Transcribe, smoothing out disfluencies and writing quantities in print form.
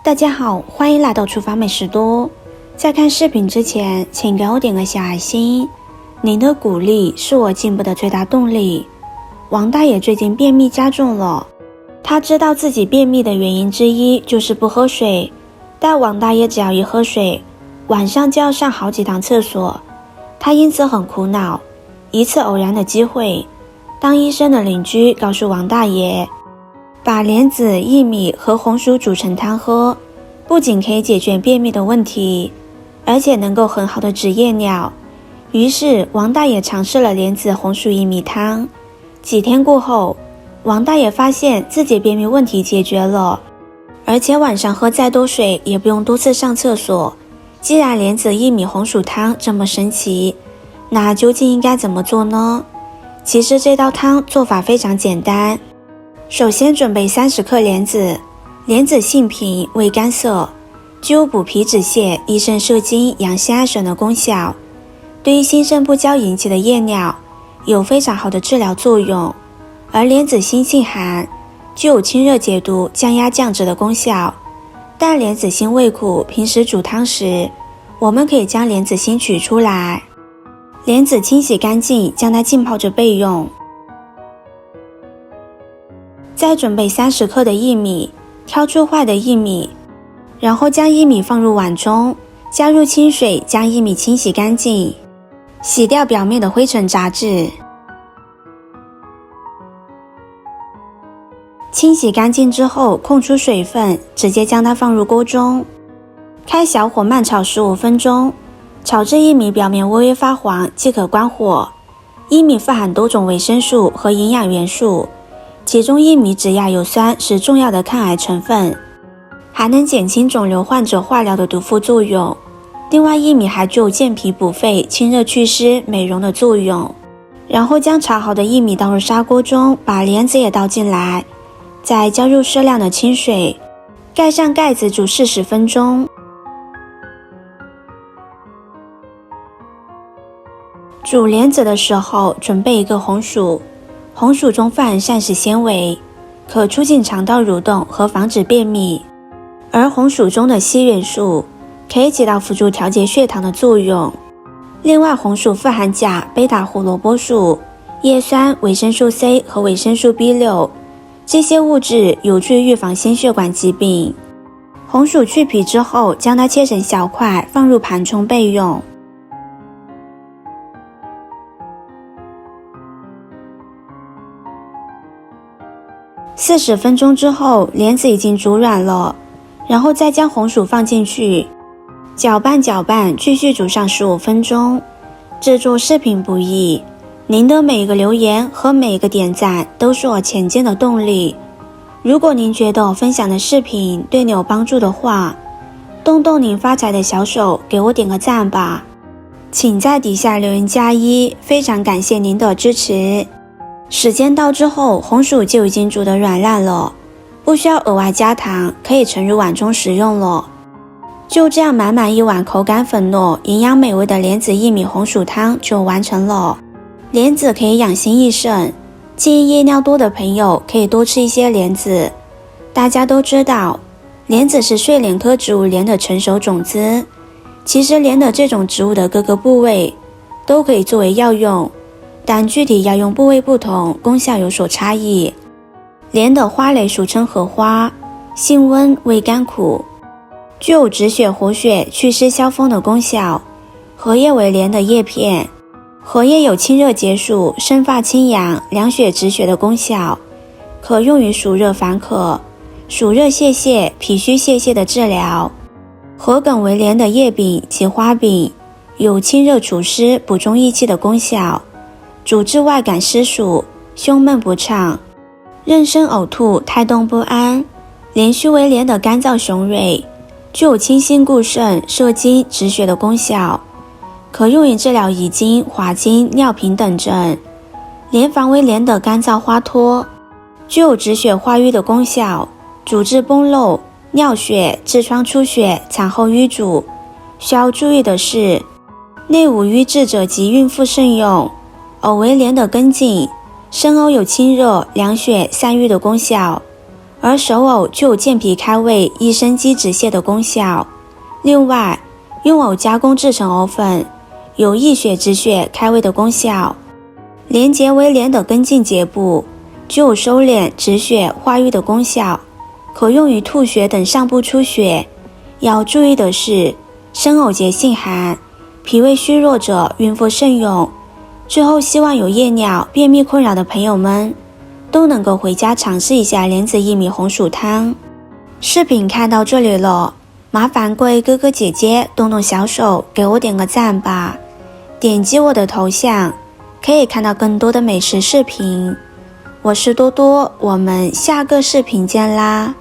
大家好，欢迎来到厨房美食多。在看视频之前，请给我点个小爱心，您的鼓励是我进步的最大动力。王大爷最近便秘加重了，他知道自己便秘的原因之一就是不喝水，但王大爷只要一喝水，晚上就要上好几趟厕所，他因此很苦恼。一次偶然的机会，当医生的邻居告诉王大爷，把莲子、薏米和红薯煮成汤喝，不仅可以解决便秘的问题，而且能够很好的止夜尿。于是王大爷尝试了莲子红薯薏米汤。几天过后，王大爷发现自己便秘问题解决了，而且晚上喝再多水也不用多次上厕所。既然莲子薏米红薯汤这么神奇，那究竟应该怎么做呢？其实这道汤做法非常简单。首先准备30克莲子，莲子性平，味甘涩，具有补脾止泻、益肾摄精、养心安神的功效，对于心肾不交引起的夜尿有非常好的治疗作用。而莲子辛性寒，具有清热解毒、降压降脂的功效。但莲子辛味苦，平时煮汤时，我们可以将莲子辛取出来，莲子清洗干净，将它浸泡着备用。再准备30克的薏米，挑出坏的薏米，然后将薏米放入碗中，加入清水将薏米清洗干净，洗掉表面的灰尘杂质。清洗干净之后，控出水分，直接将它放入锅中，开小火慢炒15分钟，炒至薏米表面微微发黄即可关火。薏米富含多种维生素和营养元素，其中薏米指亚油酸是重要的抗癌成分，还能减轻肿瘤患者化疗的毒副作用。另外，薏米还具有健脾补肺、清热祛湿、美容的作用。然后将炒好的薏米倒入砂锅中，把莲子也倒进来，再加入适量的清水，盖上盖子煮40分钟。煮莲子的时候，准备一个红薯，红薯中富含膳食纤维，可促进肠道蠕动和防止便秘，而红薯中的硒元素可以起到辅助调节血糖的作用。另外，红薯富含钾、贝塔胡萝卜素、叶酸、维生素 C 和维生素 B6， 这些物质有助于预防心血管疾病。红薯去皮之后，将它切成小块，放入盘中备用。40分钟之后，莲子已经煮软了，然后再将红薯放进去，搅拌搅拌，继续煮上15分钟。制作视频不易，您的每一个留言和每一个点赞都是我前进的动力。如果您觉得我分享的视频对你有帮助的话，动动您发财的小手，给我点个赞吧。请在底下留言加1，非常感谢您的支持。时间到之后，红薯就已经煮得软烂了，不需要额外加糖，可以盛入碗中食用了。就这样，满满一碗口感粉糯、营养美味的莲子薏米红薯汤就完成了。莲子可以养心益肾，建议夜尿多的朋友可以多吃一些莲子。大家都知道，莲子是睡莲科植物莲的成熟种子。其实莲的这种植物的各个部位都可以作为药用，但具体药用部位不同，功效有所差异。莲的花蕾俗称荷花，性温，味甘苦，具有止血活血、祛湿消风的功效。荷叶为莲的叶片，荷叶有清热解暑、生发清阳、凉血止血的功效，可用于暑热烦渴、暑热泄泻、脾虚泄泻的治疗。荷梗为莲的叶柄及花柄，有清热除湿、补中益气的功效，主治外感湿暑、胸闷不畅、妊娠呕吐、胎动不安。连须为莲的干燥雄蕊，具有清心固肾、摄精止血的功效，可用于治疗遗精、滑精、尿频等症。莲房为莲的干燥花托，具有止血化瘀的功效，主治崩漏、尿血、痔疮出血、产后瘀阻。需要注意的是，内无瘀滞者及孕妇慎用。藕为莲的根茎，生藕有清热、凉血、散瘀的功效。而熟藕具有健脾开胃、益生肌止泻的功效。另外，用藕加工制成藕粉，有益血止血、开胃的功效。莲结为莲的根茎节部，具有收敛、止血、化瘀的功效，可用于吐血等上部出血。要注意的是，生藕节性寒，脾胃虚弱者孕妇慎用。最后，希望有夜尿、便秘困扰的朋友们都能够回家尝试一下莲子薏米红薯汤。视频看到这里了，麻烦各位哥哥姐姐动动小手给我点个赞吧，点击我的头像可以看到更多的美食视频。我是多多，我们下个视频见啦。